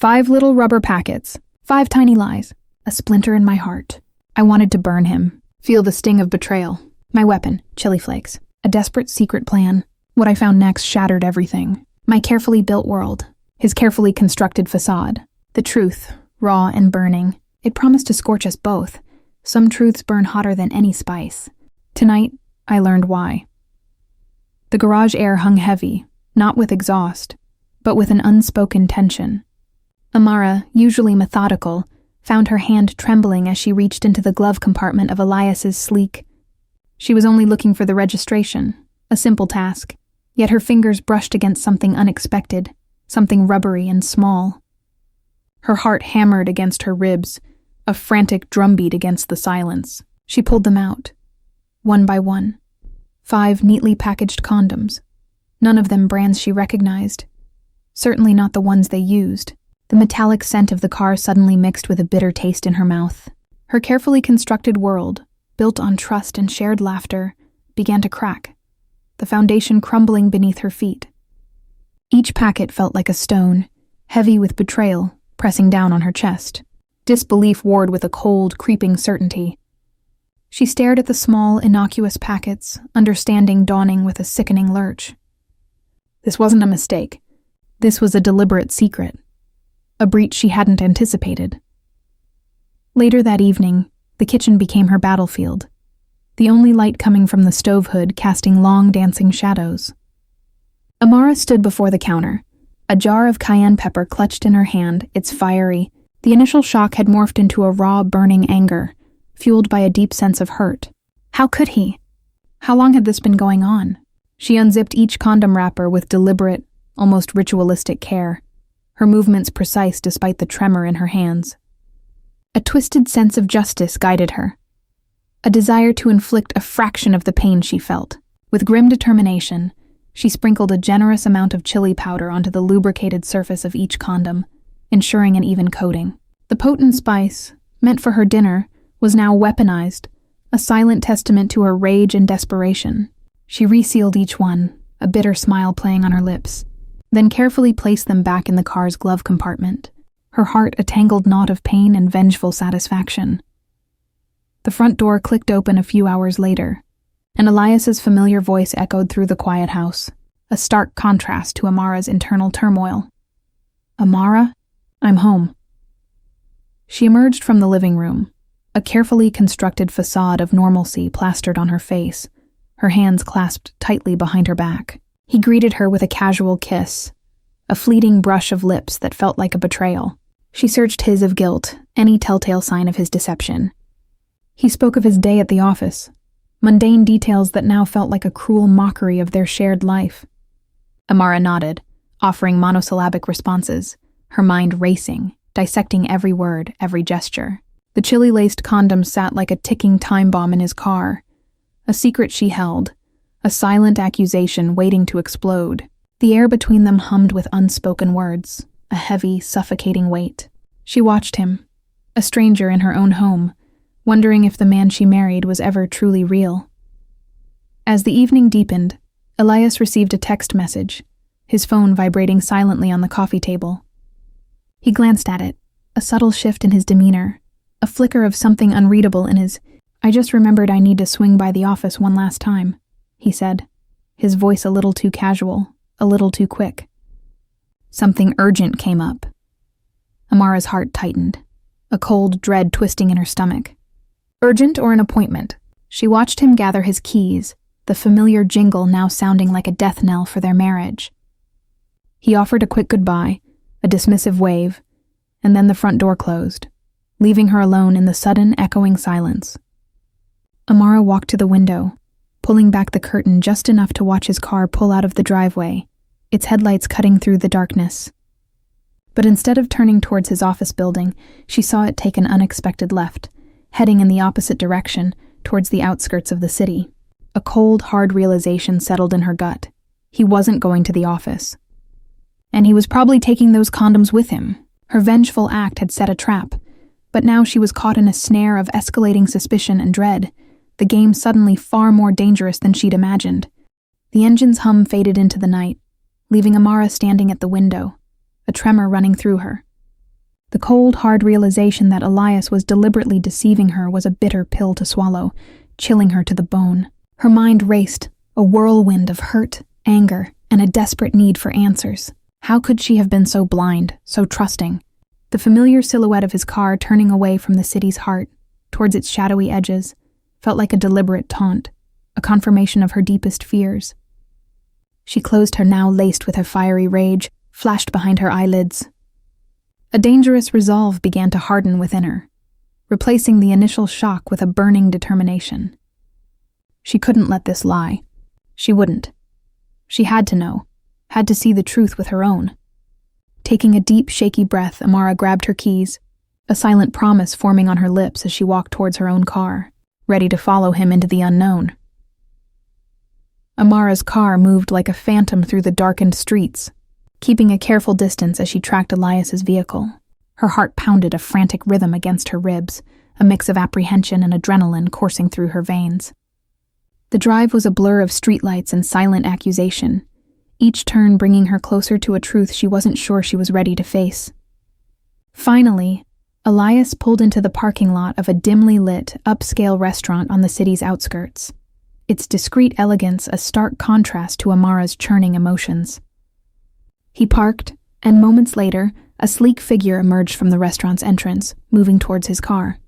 5 little rubber packets, 5 tiny lies, a splinter in my heart. I wanted to burn him, feel the sting of betrayal. My weapon, chili flakes. A desperate secret plan. What I found next shattered everything. My carefully built world, his carefully constructed facade. The truth, raw and burning. It promised to scorch us both. Some truths burn hotter than any spice. Tonight, I learned why. The garage air hung heavy, not with exhaust, but with an unspoken tension. Amara, usually methodical, found her hand trembling as she reached into the glove compartment of Elias's sleek. She was only looking for the registration, a simple task, yet her fingers brushed against something unexpected, something rubbery and small. Her heart hammered against her ribs, a frantic drumbeat against the silence. She pulled them out, one by one. 5 neatly packaged condoms. None of them brands she recognized. Certainly not the ones they used. The metallic scent of the car suddenly mixed with a bitter taste in her mouth. Her carefully constructed world, built on trust and shared laughter, began to crack, the foundation crumbling beneath her feet. Each packet felt like a stone, heavy with betrayal, pressing down on her chest. Disbelief warred with a cold, creeping certainty. She stared at the small, innocuous packets, understanding dawning with a sickening lurch. This wasn't a mistake. This was a deliberate secret. A breach she hadn't anticipated. Later that evening, the kitchen became her battlefield, the only light coming from the stove hood casting long dancing shadows. Amara stood before the counter, a jar of cayenne pepper clutched in her hand, its fiery. The initial shock had morphed into a raw, burning anger, fueled by a deep sense of hurt. How could he? How long had this been going on? She unzipped each condom wrapper with deliberate, almost ritualistic care, her movements precise despite the tremor in her hands. A twisted sense of justice guided her, a desire to inflict a fraction of the pain she felt. With grim determination, she sprinkled a generous amount of chili powder onto the lubricated surface of each condom, ensuring an even coating. The potent spice, meant for her dinner, was now weaponized, a silent testament to her rage and desperation. She resealed each one, a bitter smile playing on her lips, then carefully placed them back in the car's glove compartment, her heart a tangled knot of pain and vengeful satisfaction. The front door clicked open a few hours later, and Elias's familiar voice echoed through the quiet house, a stark contrast to Amara's internal turmoil. "Amara, I'm home." She emerged from the living room, a carefully constructed facade of normalcy plastered on her face, her hands clasped tightly behind her back. He greeted her with a casual kiss, a fleeting brush of lips that felt like a betrayal. She searched his of guilt, any telltale sign of his deception. He spoke of his day at the office, mundane details that now felt like a cruel mockery of their shared life. Amara nodded, offering monosyllabic responses, her mind racing, dissecting every word, every gesture. The chili-laced condoms sat like a ticking time bomb in his car, a secret she held, a silent accusation waiting to explode. The air between them hummed with unspoken words, a heavy, suffocating weight. She watched him, a stranger in her own home, wondering if the man she married was ever truly real. As the evening deepened, Elias received a text message, his phone vibrating silently on the coffee table. He glanced at it, a subtle shift in his demeanor, a flicker of something unreadable in his, "I just remembered I need to swing by the office one last time," he said, his voice a little too casual, a little too quick. Something urgent came up. Amara's heart tightened, a cold dread twisting in her stomach. Urgent or an appointment? She watched him gather his keys, the familiar jingle now sounding like a death knell for their marriage. He offered a quick goodbye, a dismissive wave, and then the front door closed, leaving her alone in the sudden, echoing silence. Amara walked to the window, pulling back the curtain just enough to watch his car pull out of the driveway, its headlights cutting through the darkness. But instead of turning towards his office building, she saw it take an unexpected left, heading in the opposite direction, towards the outskirts of the city. A cold, hard realization settled in her gut. He wasn't going to the office. And he was probably taking those condoms with him. Her vengeful act had set a trap, but now she was caught in a snare of escalating suspicion and dread, the game suddenly far more dangerous than she'd imagined. The engine's hum faded into the night, leaving Amara standing at the window, a tremor running through her. The cold, hard realization that Elias was deliberately deceiving her was a bitter pill to swallow, chilling her to the bone. Her mind raced, a whirlwind of hurt, anger, and a desperate need for answers. How could she have been so blind, so trusting? The familiar silhouette of his car turning away from the city's heart, towards its shadowy edges, felt like a deliberate taunt, a confirmation of her deepest fears. She closed her now laced with her fiery rage, flashed behind her eyelids. A dangerous resolve began to harden within her, replacing the initial shock with a burning determination. She couldn't let this lie. She wouldn't. She had to know, had to see the truth with her own. Taking a deep, shaky breath, Amara grabbed her keys, a silent promise forming on her lips as she walked towards her own car, ready to follow him into the unknown. Amara's car moved like a phantom through the darkened streets, keeping a careful distance as she tracked Elias's vehicle. Her heart pounded a frantic rhythm against her ribs, a mix of apprehension and adrenaline coursing through her veins. The drive was a blur of streetlights and silent accusation, each turn bringing her closer to a truth she wasn't sure she was ready to face. Finally, Elias pulled into the parking lot of a dimly lit, upscale restaurant on the city's outskirts, its discreet elegance a stark contrast to Amara's churning emotions. He parked, and moments later, a sleek figure emerged from the restaurant's entrance, moving towards his car.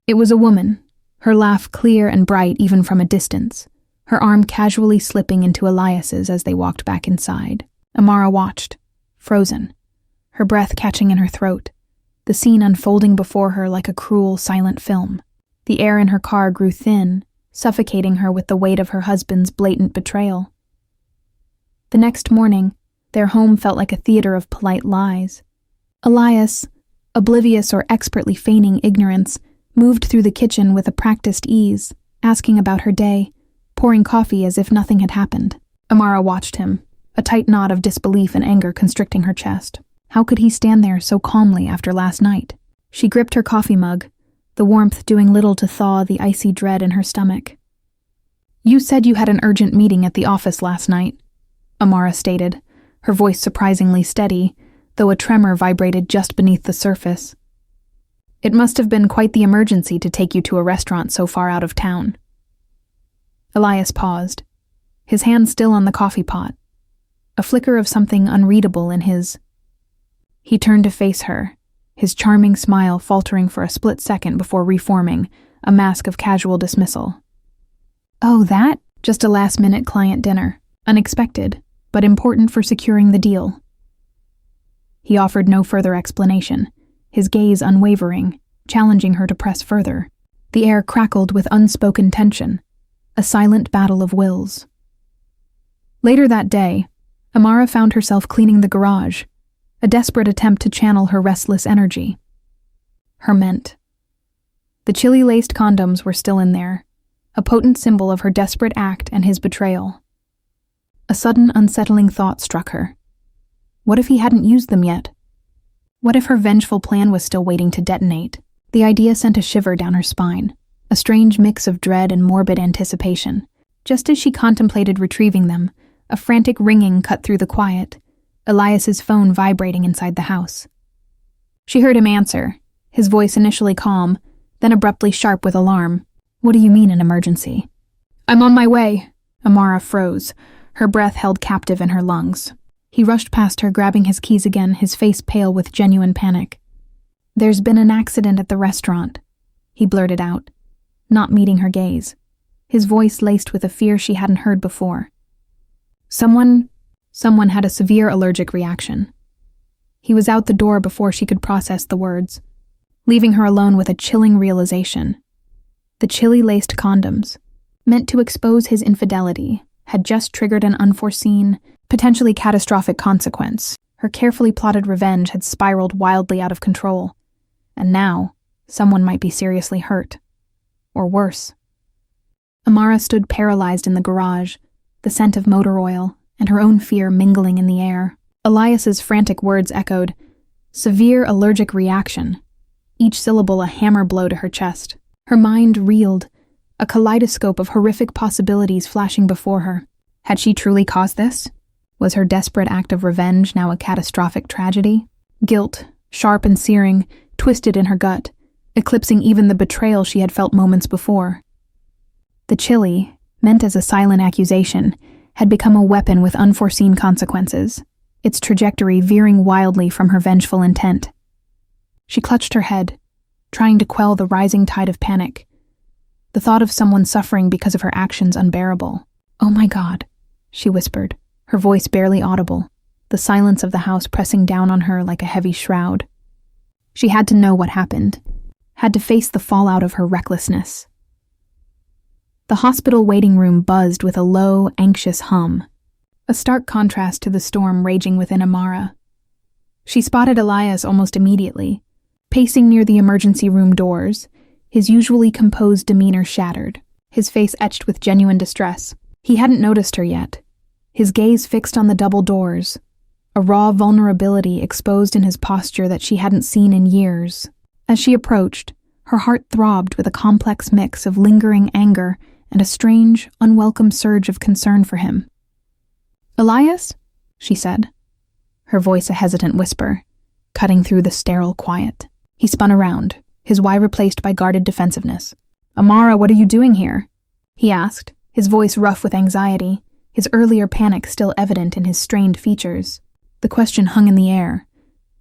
It was a woman, her laugh clear and bright even from a distance, her arm casually slipping into Elias's as they walked back inside. Amara watched, frozen, her breath catching in her throat, the scene unfolding before her like a cruel, silent film. The air in her car grew thin, suffocating her with the weight of her husband's blatant betrayal. The next morning, their home felt like a theater of polite lies. Elias, oblivious or expertly feigning ignorance, moved through the kitchen with a practiced ease, asking about her day, pouring coffee as if nothing had happened. Amara watched him, a tight knot of disbelief and anger constricting her chest. How could he stand there so calmly after last night? She gripped her coffee mug, the warmth doing little to thaw the icy dread in her stomach. "You said you had an urgent meeting at the office last night," Amara stated, her voice surprisingly steady, though a tremor vibrated just beneath the surface. "It must have been quite the emergency to take you to a restaurant so far out of town." Elias paused, his hand still on the coffee pot, a flicker of something unreadable in his. He turned to face her, his charming smile faltering for a split second before reforming, a mask of casual dismissal. "Oh, that? Just a last-minute client dinner. Unexpected, but important for securing the deal." He offered no further explanation, his gaze unwavering, challenging her to press further. The air crackled with unspoken tension, a silent battle of wills. Later that day, Amara found herself cleaning the garage, a desperate attempt to channel her restless energy. Her ment. The chili-laced condoms were still in there, a potent symbol of her desperate act and his betrayal. A sudden, unsettling thought struck her. What if he hadn't used them yet? What if her vengeful plan was still waiting to detonate? The idea sent a shiver down her spine, a strange mix of dread and morbid anticipation. Just as she contemplated retrieving them, a frantic ringing cut through the quiet, Elias's phone vibrating inside the house. She heard him answer, his voice initially calm, then abruptly sharp with alarm. "What do you mean an emergency?" "I'm on my way." Amara froze, her breath held captive in her lungs. He rushed past her, grabbing his keys again, his face pale with genuine panic. "There's been an accident at the restaurant," he blurted out, not meeting her gaze, his voice laced with a fear she hadn't heard before. Someone had a severe allergic reaction. He was out the door before she could process the words, leaving her alone with a chilling realization. The chili-laced condoms, meant to expose his infidelity, had just triggered an unforeseen, potentially catastrophic consequence. Her carefully plotted revenge had spiraled wildly out of control, and now, someone might be seriously hurt. Or worse. Amara stood paralyzed in the garage, the scent of motor oil, and her own fear mingling in the air. Elias's frantic words echoed, "Severe allergic reaction," each syllable a hammer blow to her chest. Her mind reeled, a kaleidoscope of horrific possibilities flashing before her. Had she truly caused this? Was her desperate act of revenge now a catastrophic tragedy? Guilt, sharp and searing, twisted in her gut, eclipsing even the betrayal she had felt moments before. The chili, meant as a silent accusation, had become a weapon with unforeseen consequences, its trajectory veering wildly from her vengeful intent. She clutched her head, trying to quell the rising tide of panic. The thought of someone suffering because of her actions unbearable. "Oh my God," she whispered, her voice barely audible, the silence of the house pressing down on her like a heavy shroud. She had to know what happened, had to face the fallout of her recklessness. The hospital waiting room buzzed with a low, anxious hum, a stark contrast to the storm raging within Amara. She spotted Elias almost immediately, pacing near the emergency room doors, his usually composed demeanor shattered, his face etched with genuine distress. He hadn't noticed her yet, his gaze fixed on the double doors, a raw vulnerability exposed in his posture that she hadn't seen in years. As she approached, her heart throbbed with a complex mix of lingering anger and a strange, unwelcome surge of concern for him. "Elias?" she said, her voice a hesitant whisper, cutting through the sterile quiet. He spun around, his why replaced by guarded defensiveness. "Amara, what are you doing here?" he asked, his voice rough with anxiety, his earlier panic still evident in his strained features. The question hung in the air,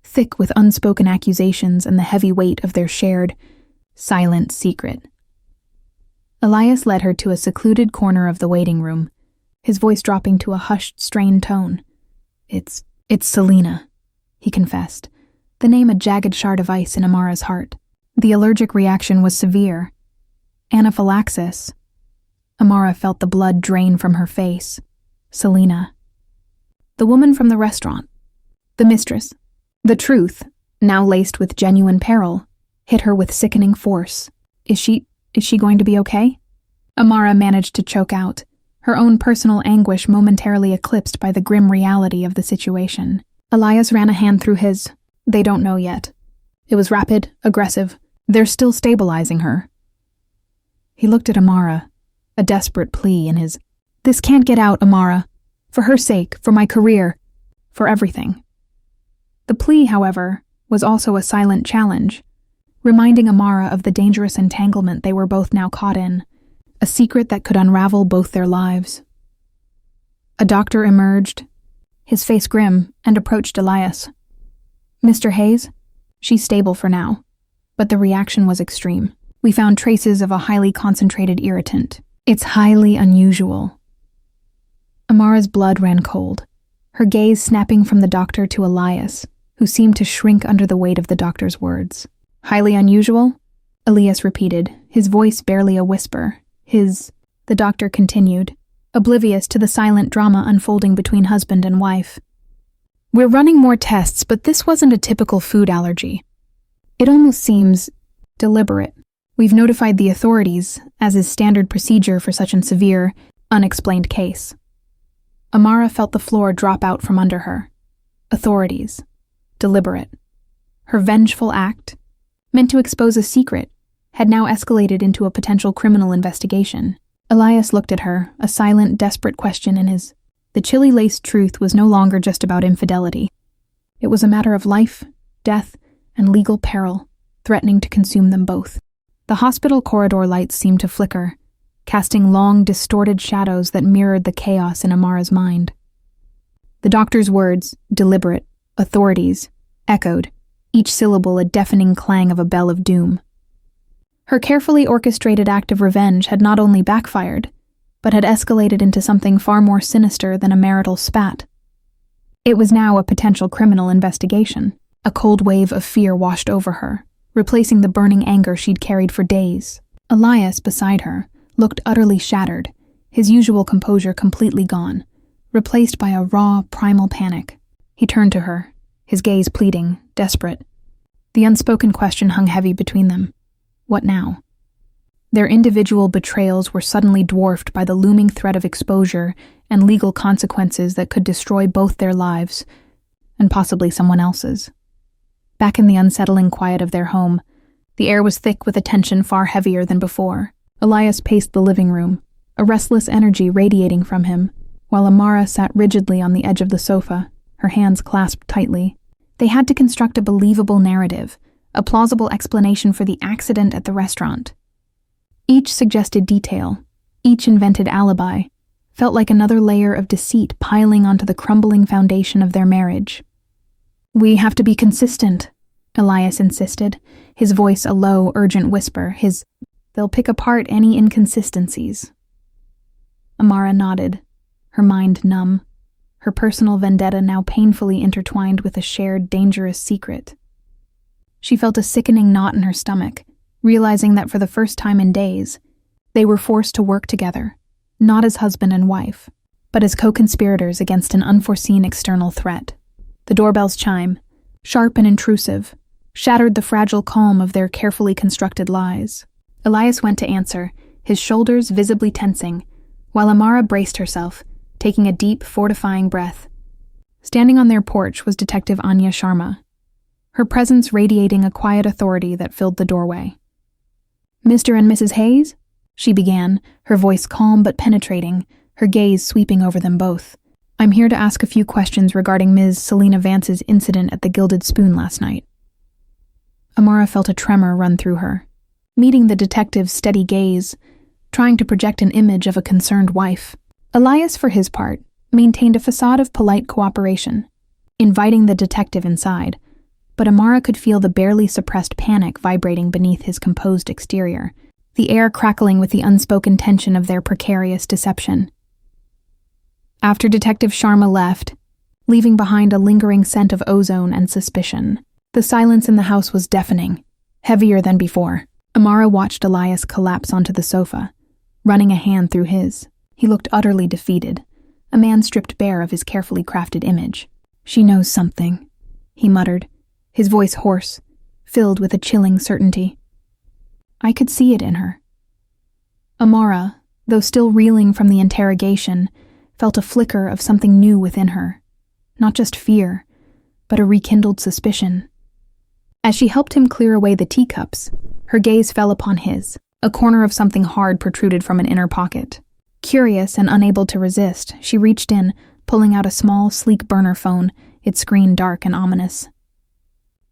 thick with unspoken accusations and the heavy weight of their shared, silent secret. Elias led her to a secluded corner of the waiting room, his voice dropping to a hushed, strained tone. It's Selena," he confessed, the name a jagged shard of ice in Amara's heart. The allergic reaction was severe. Anaphylaxis. Amara felt the blood drain from her face. Selena. The woman from the restaurant. The mistress. The truth, now laced with genuine peril, hit her with sickening force. Is she going to be okay? Amara managed to choke out, her own personal anguish momentarily eclipsed by the grim reality of the situation. Elias ran a hand through his. "They don't know yet." It was rapid, aggressive. "They're still stabilizing her." He looked at Amara, a desperate plea in his. "This can't get out, Amara. For her sake, for my career, for everything." The plea, however, was also a silent challenge, reminding Amara of the dangerous entanglement they were both now caught in, a secret that could unravel both their lives. A doctor emerged, his face grim, and approached Elias. "Mr. Hayes? She's stable for now, but the reaction was extreme. We found traces of a highly concentrated irritant. It's highly unusual." Amara's blood ran cold, her gaze snapping from the doctor to Elias, who seemed to shrink under the weight of the doctor's words. "Highly unusual?" Elias repeated, his voice barely a whisper. The doctor continued, oblivious to the silent drama unfolding between husband and wife. "We're running more tests, but this wasn't a typical food allergy. It almost seems deliberate. We've notified the authorities, as is standard procedure for such a severe, unexplained case." Amara felt the floor drop out from under her. Authorities. Deliberate. Her vengeful act, meant to expose a secret, had now escalated into a potential criminal investigation. Elias looked at her, a silent, desperate question in his. The chili-laced truth was no longer just about infidelity. It was a matter of life, death, and legal peril, threatening to consume them both. The hospital corridor lights seemed to flicker, casting long, distorted shadows that mirrored the chaos in Amara's mind. The doctor's words, deliberate, authorities, echoed, each syllable a deafening clang of a bell of doom. Her carefully orchestrated act of revenge had not only backfired, but had escalated into something far more sinister than a marital spat. It was now a potential criminal investigation. A cold wave of fear washed over her, replacing the burning anger she'd carried for days. Elias, beside her, looked utterly shattered, his usual composure completely gone, replaced by a raw, primal panic. He turned to her, his gaze pleading, desperate. The unspoken question hung heavy between them. What now? Their individual betrayals were suddenly dwarfed by the looming threat of exposure and legal consequences that could destroy both their lives, and possibly someone else's. Back in the unsettling quiet of their home, the air was thick with a tension far heavier than before. Elias paced the living room, a restless energy radiating from him, while Amara sat rigidly on the edge of the sofa, her hands clasped tightly. They had to construct a believable narrative, a plausible explanation for the accident at the restaurant. Each suggested detail, each invented alibi, felt like another layer of deceit piling onto the crumbling foundation of their marriage. "We have to be consistent," Elias insisted, his voice a low, urgent whisper, "They'll pick apart any inconsistencies." Amara nodded, her mind numb, her personal vendetta now painfully intertwined with a shared, dangerous secret. She felt a sickening knot in her stomach, realizing that for the first time in days, they were forced to work together, not as husband and wife, but as co-conspirators against an unforeseen external threat. The doorbell's chime, sharp and intrusive, shattered the fragile calm of their carefully constructed lies. Elias went to answer, his shoulders visibly tensing, while Amara braced herself, taking a deep, fortifying breath. Standing on their porch was Detective Anya Sharma, her presence radiating a quiet authority that filled the doorway. "Mr. and Mrs. Hayes?" she began, her voice calm but penetrating, her gaze sweeping over them both. "I'm here to ask a few questions regarding Ms. Selena Vance's incident at the Gilded Spoon last night." Amara felt a tremor run through her, meeting the detective's steady gaze, trying to project an image of a concerned wife. Elias, for his part, maintained a facade of polite cooperation, inviting the detective inside, but Amara could feel the barely suppressed panic vibrating beneath his composed exterior, the air crackling with the unspoken tension of their precarious deception. After Detective Sharma left, leaving behind a lingering scent of ozone and suspicion, the silence in the house was deafening, heavier than before. Amara watched Elias collapse onto the sofa, running a hand through his. He looked utterly defeated, a man stripped bare of his carefully crafted image. "She knows something," he muttered, his voice hoarse, filled with a chilling certainty. I could see it in her. Amara, though still reeling from the interrogation, felt a flicker of something new within her. Not just fear, but a rekindled suspicion. As she helped him clear away the teacups, her gaze fell upon his. A corner of something hard protruded from an inner pocket. Curious and unable to resist, she reached in, pulling out a small, sleek burner phone, its screen dark and ominous.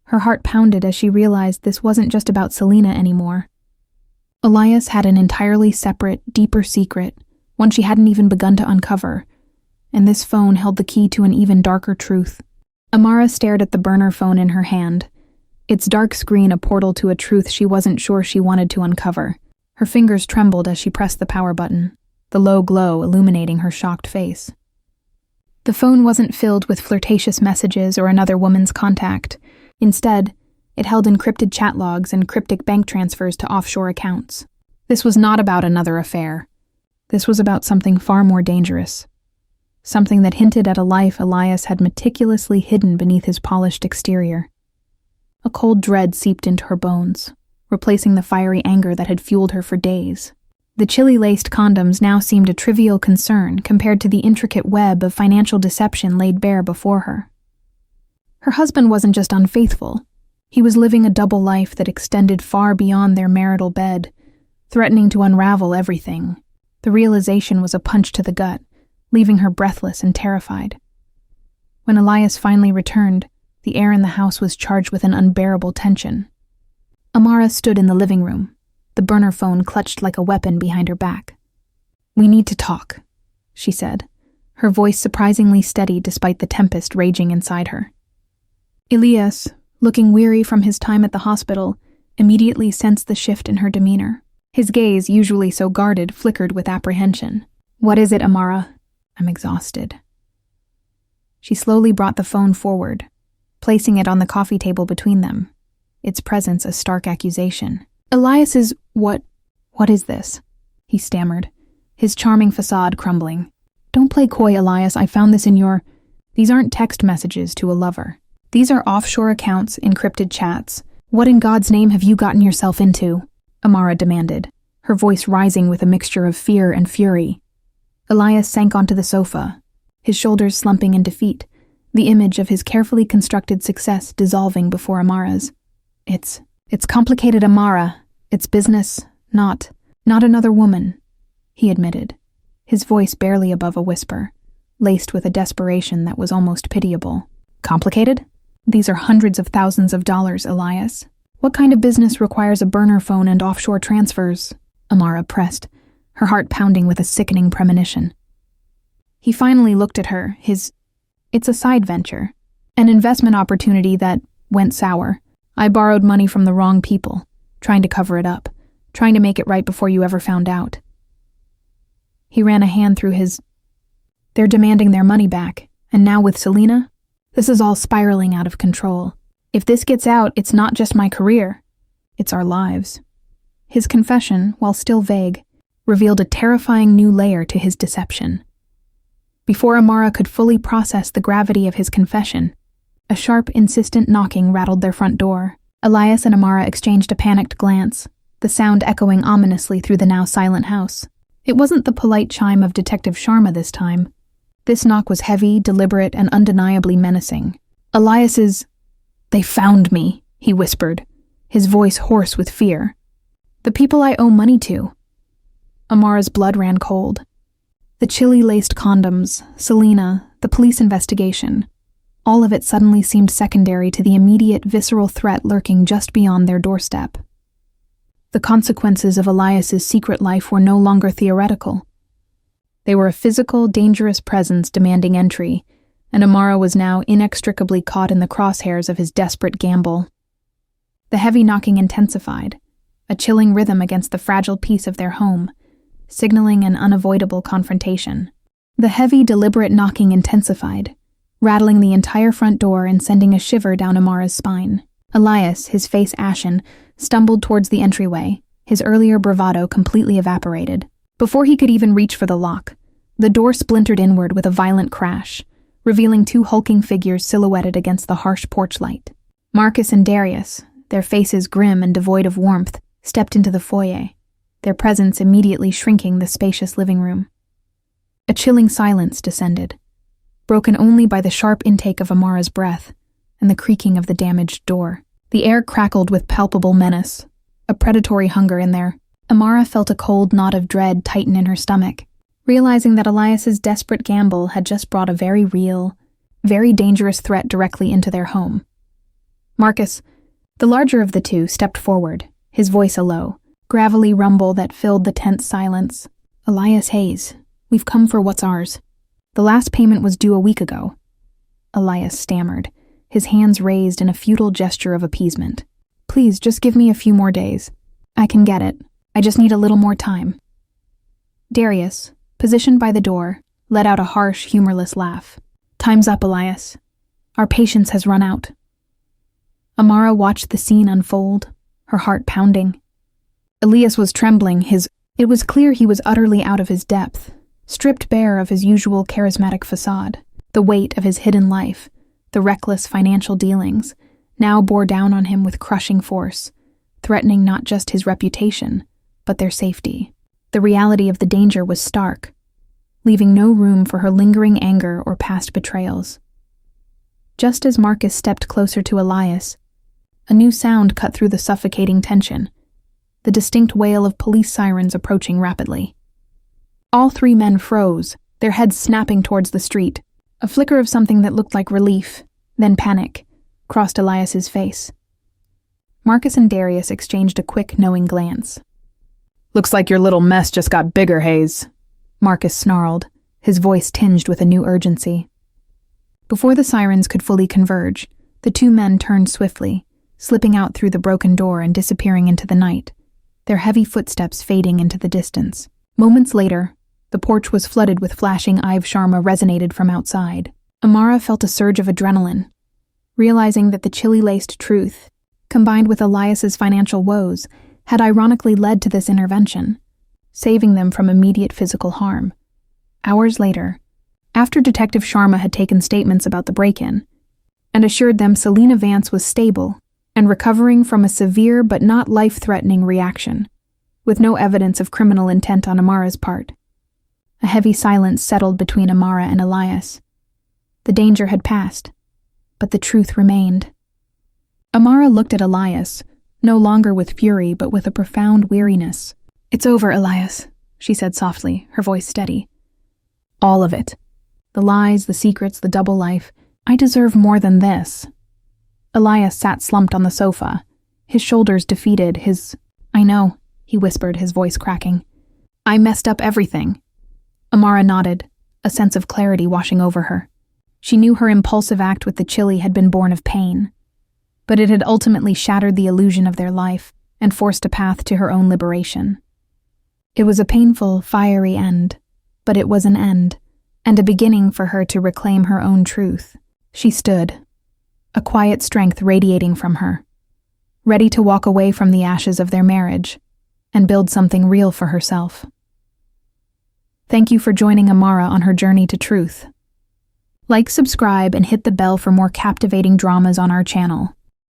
Her heart pounded as she realized this wasn't just about Selena anymore. Elias had an entirely separate, deeper secret, one she hadn't even begun to uncover, and this phone held the key to an even darker truth. Amara stared at the burner phone in her hand, its dark screen a portal to a truth she wasn't sure she wanted to uncover. Her fingers trembled as she pressed the power button, the low glow illuminating her shocked face. The phone wasn't filled with flirtatious messages or another woman's contact. Instead, it held encrypted chat logs and cryptic bank transfers to offshore accounts. This was not about another affair. This was about something far more dangerous. Something that hinted at a life Elias had meticulously hidden beneath his polished exterior. A cold dread seeped into her bones, replacing the fiery anger that had fueled her for days. The chili-laced condoms now seemed a trivial concern compared to the intricate web of financial deception laid bare before her. Her husband wasn't just unfaithful. He was living a double life that extended far beyond their marital bed, threatening to unravel everything. The realization was a punch to the gut, leaving her breathless and terrified. When Elias finally returned, the air in the house was charged with an unbearable tension. Amara stood in the living room, the burner phone clutched like a weapon behind her back. "We need to talk," she said, her voice surprisingly steady despite the tempest raging inside her. Elias, looking weary from his time at the hospital, immediately sensed the shift in her demeanor. His gaze, usually so guarded, flickered with apprehension. "What is it, Amara?" "I'm exhausted." She slowly brought the phone forward, placing it on the coffee table between them, its presence a stark accusation. "Elias is what is this?" he stammered, his charming facade crumbling. "Don't play coy, Elias. I found this in your... These aren't text messages to a lover. These are offshore accounts, encrypted chats. What in God's name have you gotten yourself into?" Amara demanded, her voice rising with a mixture of fear and fury. Elias sank onto the sofa, his shoulders slumping in defeat, the image of his carefully constructed success dissolving before Amara's. It's complicated, Amara. It's business, not another woman," he admitted, his voice barely above a whisper, laced with a desperation that was almost pitiable. "Complicated? These are hundreds of thousands of dollars, Elias. What kind of business requires a burner phone and offshore transfers? Amara pressed, her heart pounding with a sickening premonition. He finally looked at her, It's a side venture. An investment opportunity that went sour. I borrowed money from the wrong people, trying to cover it up, trying to make it right before you ever found out. He ran a hand through his... They're demanding their money back, and now with Selena? This is all spiraling out of control. If this gets out, it's not just my career. It's our lives. His confession, while still vague, revealed a terrifying new layer to his deception. Before Amara could fully process the gravity of his confession, a sharp, insistent knocking rattled their front door. Elias and Amara exchanged a panicked glance, the sound echoing ominously through the now silent house. It wasn't the polite chime of Detective Sharma this time. This knock was heavy, deliberate, and undeniably menacing. Elias's... "They found me," he whispered, his voice hoarse with fear. "The people I owe money to." Amara's blood ran cold. The chili-laced condoms, Selena, the police investigation, all of it suddenly seemed secondary to the immediate visceral threat lurking just beyond their doorstep. The consequences of Elias's secret life were no longer theoretical. They were a physical, dangerous presence demanding entry, and Amara was now inextricably caught in the crosshairs of his desperate gamble. The heavy knocking intensified, a chilling rhythm against the fragile peace of their home, signaling an unavoidable confrontation. The heavy, deliberate knocking intensified, rattling the entire front door and sending a shiver down Amara's spine. Elias, his face ashen, stumbled towards the entryway, his earlier bravado completely evaporated. Before he could even reach for the lock, the door splintered inward with a violent crash, revealing two hulking figures silhouetted against the harsh porch light. Marcus and Darius, their faces grim and devoid of warmth, stepped into the foyer, their presence immediately shrinking the spacious living room. A chilling silence descended, broken only by the sharp intake of Amara's breath and the creaking of the damaged door. The air crackled with palpable menace, a predatory hunger in there. Amara felt a cold knot of dread tighten in her stomach, realizing that Elias's desperate gamble had just brought a very real, very dangerous threat directly into their home. Marcus, the larger of the two, stepped forward, his voice a low, gravelly rumble that filled the tense silence. "Elias Hayes, we've come for what's ours. The last payment was due a week ago." Elias stammered, his hands raised in a futile gesture of appeasement. "Please, just give me a few more days. I can get it. I just need a little more time." Darius, positioned by the door, let out a harsh, humorless laugh. "Time's up, Elias. Our patience has run out." Amara watched the scene unfold, her heart pounding. Elias was trembling, it was clear he was utterly out of his depth, stripped bare of his usual charismatic facade. The weight of his hidden life, the reckless financial dealings, now bore down on him with crushing force, threatening not just his reputation, but their safety. The reality of the danger was stark, leaving no room for her lingering anger or past betrayals. Just as Marcus stepped closer to Elias, a new sound cut through the suffocating tension, the distinct wail of police sirens approaching rapidly. All three men froze, their heads snapping towards the street. A flicker of something that looked like relief, then panic, crossed Elias's face. Marcus and Darius exchanged a quick, knowing glance. "Looks like your little mess just got bigger, Hayes," Marcus snarled, his voice tinged with a new urgency. Before the sirens could fully converge, the two men turned swiftly, slipping out through the broken door and disappearing into the night, their heavy footsteps fading into the distance. Moments later, the porch was flooded with flashing Ive Sharma resonated from outside. Amara felt a surge of adrenaline, realizing that the chili-laced truth, combined with Elias's financial woes, had ironically led to this intervention, saving them from immediate physical harm. Hours later, after Detective Sharma had taken statements about the break-in, and assured them Selena Vance was stable and recovering from a severe but not life-threatening reaction, with no evidence of criminal intent on Amara's part, a heavy silence settled between Amara and Elias. The danger had passed, but the truth remained. Amara looked at Elias, no longer with fury but with a profound weariness. "It's over, Elias," she said softly, her voice steady. "All of it. The lies, the secrets, the double life. I deserve more than this." Elias sat slumped on the sofa, his shoulders defeated, "I know," he whispered, his voice cracking. "I messed up everything." Amara nodded, a sense of clarity washing over her. She knew her impulsive act with the chili had been born of pain, but it had ultimately shattered the illusion of their life and forced a path to her own liberation. It was a painful, fiery end, but it was an end, and a beginning for her to reclaim her own truth. She stood, a quiet strength radiating from her, ready to walk away from the ashes of their marriage and build something real for herself. Thank you for joining Amara on her journey to truth. Like, subscribe, and hit the bell for more captivating dramas on our channel.